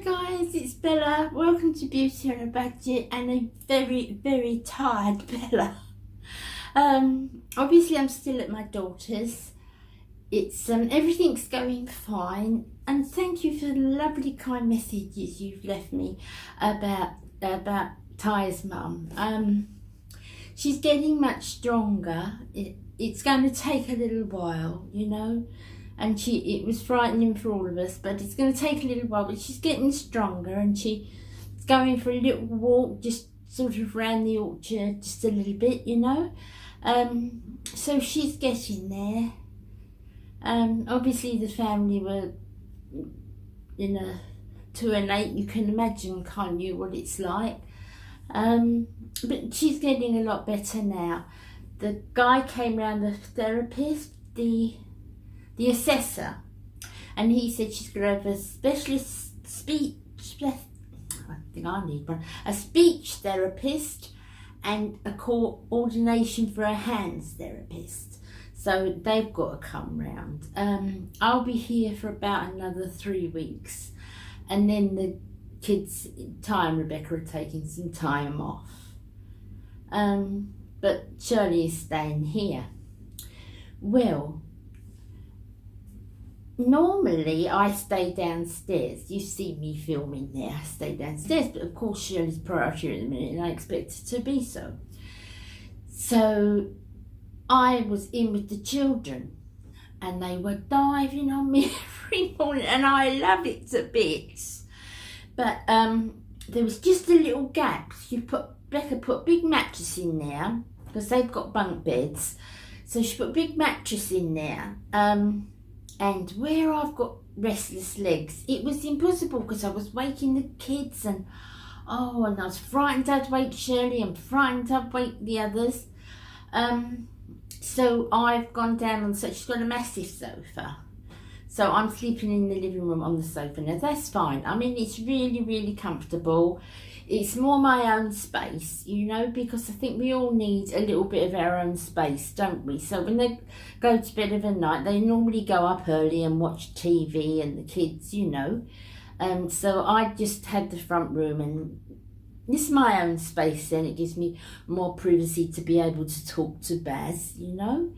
guys, it's Bella. Welcome to Beauty on a Budget and a very, very tired Bella. Obviously I'm still at my daughter's. It's everything's going fine, and thank you for the lovely kind messages you've left me about Ty's mum. She's getting much stronger. It's going to take a little while, you know, and it was frightening for all of us, but it's going to take a little while, but she's getting stronger, and she's going for a little walk just sort of around the orchard just a little bit, you know. So she's getting there. Obviously the family were in a 2 and 8, you can imagine, can't you, what it's like. But she's getting a lot better now. The guy came round, the therapist, the assessor, and he said she's going to have a specialist speech, I think I need one, a speech therapist and a coordination for a hands therapist. So they've got to come round. I'll be here for about another 3 weeks, and then the kids, Ty and Rebecca, are taking some time off. But Shirley is staying here. Well, normally I stay downstairs. You see me filming there, I stay downstairs, but of course Shirley's priority at the minute, and I expect it to be so. So I was in with the children, and they were diving on me every morning, and I love it to bits. But there was just a little gap. Becca put a big mattress in there, because they've got bunk beds. So she put a big mattress in there. And where I've got restless legs, it was impossible, because I was waking the kids, and I was frightened I'd wake Shirley and frightened I'd wake the others. So I've gone down on, so she's got a massive sofa. So I'm sleeping in the living room on the sofa. Now that's fine. I mean, it's really, really comfortable. It's more my own space, you know, because I think we all need a little bit of our own space, don't we? So when they go to bed of a night, they normally go up early and watch TV, and the kids, you know. So I just had the front room, and this is my own space, and it gives me more privacy to be able to talk to Baz, you know.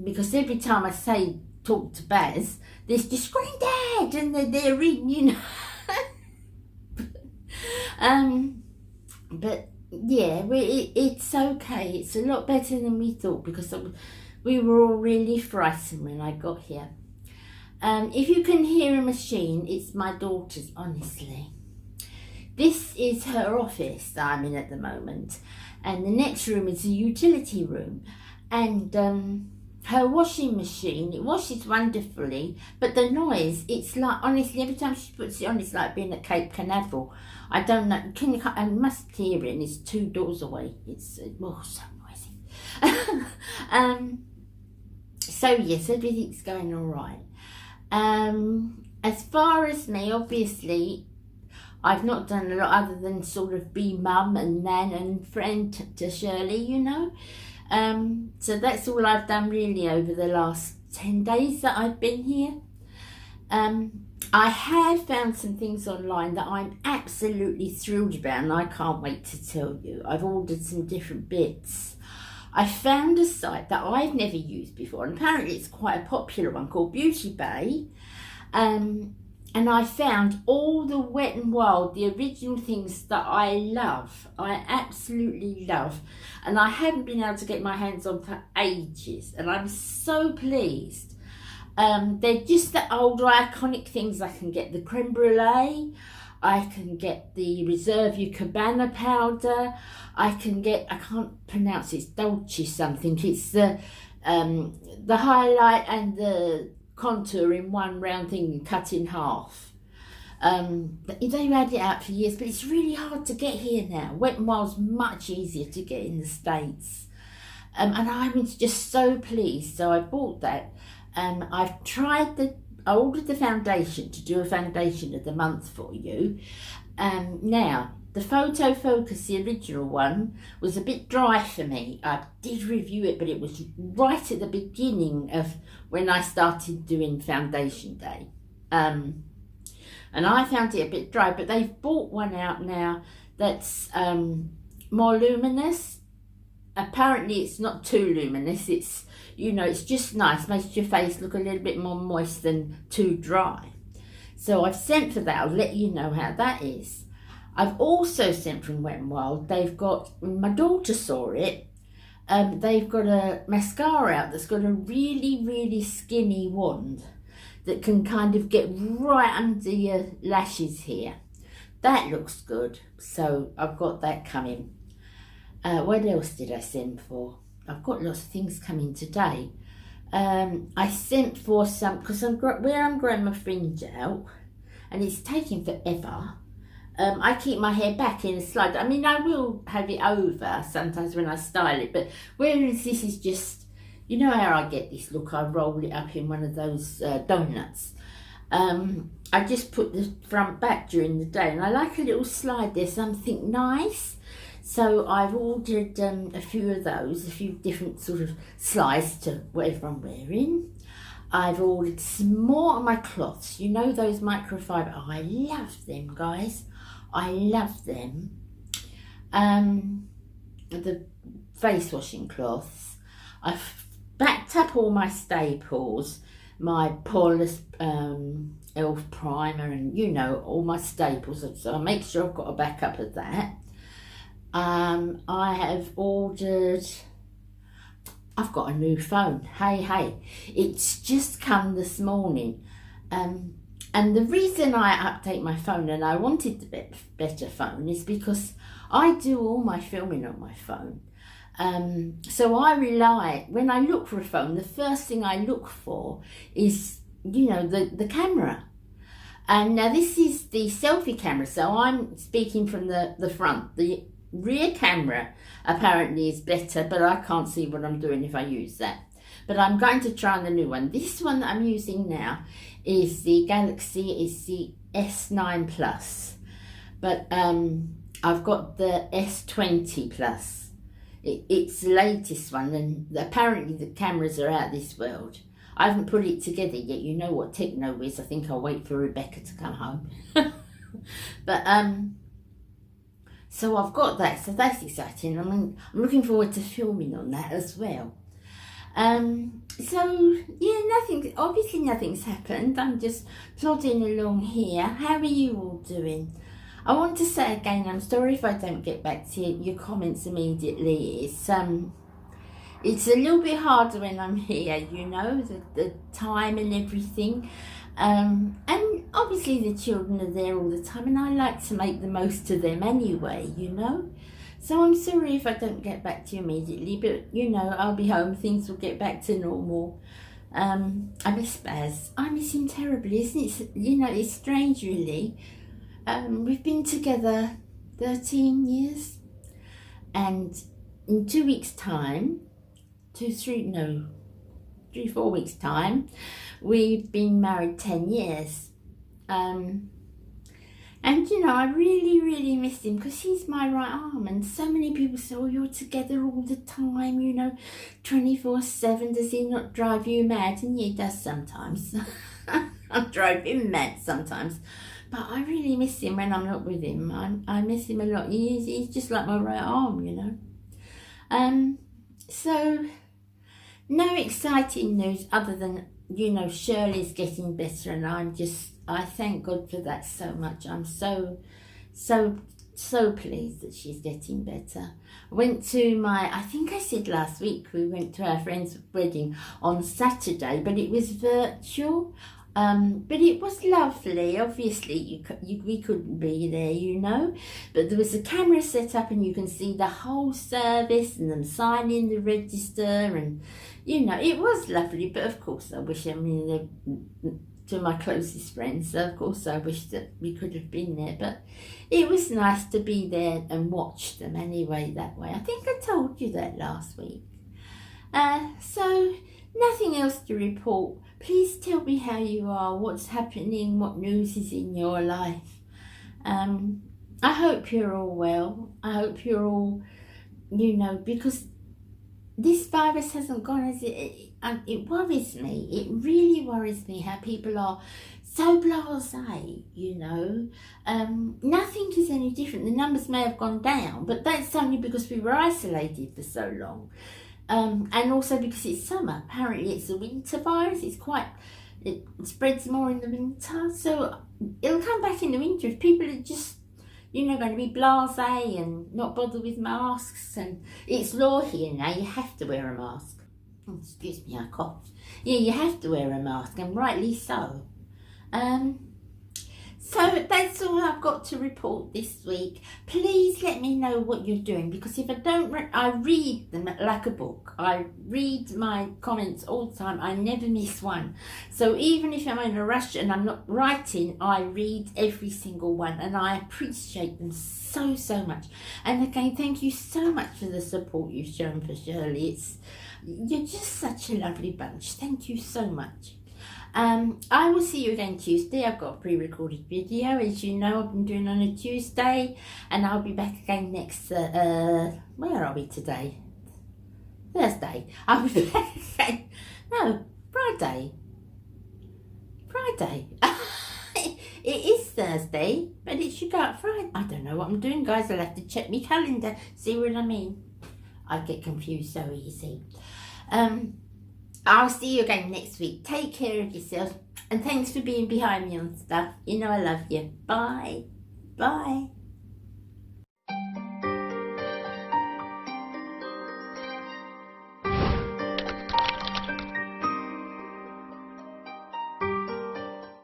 Because every time I say talk to Baz, there's just Granddad, and they're reading, you know. But yeah, it's okay. It's a lot better than we thought, because we were all really frightened when I got here. If you can hear a machine, it's my daughter's, honestly. This is her office that I'm in at the moment, and the next room is a utility room, and her washing machine, it washes wonderfully, but the noise, it's like, honestly, every time she puts it on, it's like being at Cape Canaveral. I don't know, I must hear it, and it's 2 doors away. It's so noisy. So yes, everything's going all right. As far as me, obviously, I've not done a lot other than sort of be mum and nan and friend to Shirley, you know. So that's all I've done really over the last 10 days that I've been here. I have found some things online that I'm absolutely thrilled about, and I can't wait to tell you. I've ordered some different bits. I found a site that I've never used before, and apparently it's quite a popular one, called Beauty Bay. And I found all the Wet n Wild, the original things that I love. I absolutely love. And I haven't been able to get my hands on for ages, and I'm so pleased. They're just the old iconic things. I can get the creme brulee, I can get the Reserve You Cabana powder, I can't pronounce it, it's Dolce something. It's the highlight and the contour in one round thing cut in half. They've had it out for years, but it's really hard to get here now. Wet n Wild's much easier to get in the States. And I was just so pleased, so I bought that. I ordered the foundation to do a foundation of the month for you. Now, the Photo Focus, the original one, was a bit dry for me. I did review it, but it was right at the beginning of when I started doing foundation day. and I found it a bit dry, but they've bought one out now that's more luminous. Apparently it's not too luminous, it's, you know, it's just nice, makes your face look a little bit more moist than too dry. So I've sent for that. I'll let you know how that is. I've also sent from Wet n Wild, they've got, my daughter saw it, they've got a mascara out that's got a really, really skinny wand that can kind of get right under your lashes here. That looks good, so I've got that coming. What else did I send for? I've got lots of things coming today. I sent for some, because where I'm growing my fringe out, and it's taking forever, I keep my hair back in a slide. I mean, I will have it over sometimes when I style it, but whereas this is just, you know how I get this look, I roll it up in one of those donuts. I just put the front back during the day, and I like a little slide there, something nice. So I've ordered a few of those, a few different sort of slides to whatever I'm wearing. I've ordered some more of my cloths. You know those microfiber? Oh, I love them, guys. I love them. The face washing cloths. I've backed up all my staples, my poreless elf primer, and you know, all my staples. So I make sure I've got a backup of that. I have ordered, I've got a new phone. Hey, it's just come this morning. And the reason I update my phone, and I wanted the better phone, is because I do all my filming on my phone. So I rely, when I look for a phone, the first thing I look for is, you know, the camera. And now this is the selfie camera, so I'm speaking from the front. The rear camera apparently is better, but I can't see what I'm doing if I use that. But I'm going to try the new one. This one that I'm using now is the Galaxy, is the S9 Plus. But I've got the S20 Plus. It's the latest one, and apparently the cameras are out of this world. I haven't put it together yet. You know what techno is. I think I'll wait for Rebecca to come home. But so I've got that, so that's exciting. I'm looking forward to filming on that as well. So yeah, obviously nothing's happened. I'm just plodding along here. How are you all doing? I want to say again, I'm sorry if I don't get back to your comments immediately. It's a little bit harder when I'm here, you know, the time and everything. And obviously the children are there all the time, and I like to make the most of them anyway, you know. So I'm sorry if I don't get back to you immediately, but you know, I'll be home, things will get back to normal. I miss Baz. I miss him terribly, isn't it? You know, it's strange really. We've been together 13 years, and in 2 weeks' time, 3-4 weeks' time, we've been married 10 years. And you know, I really, really miss him because he's my right arm, and so many people say, oh, you're together all the time, you know, 24/7, does he not drive you mad? And he does sometimes. I drive him mad sometimes, but I really miss him when I'm not with him. I miss him a lot. He's just like my right arm, you know. So no exciting news other than, you know, Shirley's getting better, and I thank God for that so much. I'm so pleased that she's getting better. I went to I think I said last week, we went to our friend's wedding on Saturday, but it was virtual. But it was lovely. Obviously, we couldn't be there, you know. But there was a camera set up, and you can see the whole service and them signing the register, and you know, it was lovely. But of course, I wish, to my closest friends, so of course I wish that we could have been there. But it was nice to be there and watch them anyway that way. I think I told you that last week. So nothing else to report. Please tell me how you are, what's happening, what news is in your life. I hope you're all well. I hope you're all, you know, because this virus hasn't gone, as it worries me. It really worries me how people are so blasé, you know. Nothing is any different. The numbers may have gone down, but that's only because we were isolated for so long. And also because it's summer. Apparently it's a winter virus. It spreads more in the winter. So it'll come back in the winter if people are just, you know, going to be blasé and not bother with masks. And it's law here now, you have to wear a mask. Oh, excuse me, I coughed. Yeah, you have to wear a mask, and rightly so. So that's all I've got to report this week. Please let me know what you're doing, because if I don't, I read them like a book. I read my comments all the time. I never miss one. So even if I'm in a rush and I'm not writing, I read every single one, and I appreciate them so, so much. And again, thank you so much for the support you've shown for Shirley. You're just such a lovely bunch. Thank you so much. I will see you again Tuesday. I've got a pre-recorded video, as you know, I've been doing on a Tuesday, and I'll be back again next, where are we today? Thursday. I'll be back again, no, Friday. It is Thursday, but it should go up Friday. I don't know what I'm doing, guys. I'll have to check my calendar, see what I mean. I get confused so easy. I'll see you again next week. Take care of yourself, and thanks for being behind me on stuff. You know I love you. Bye. Bye.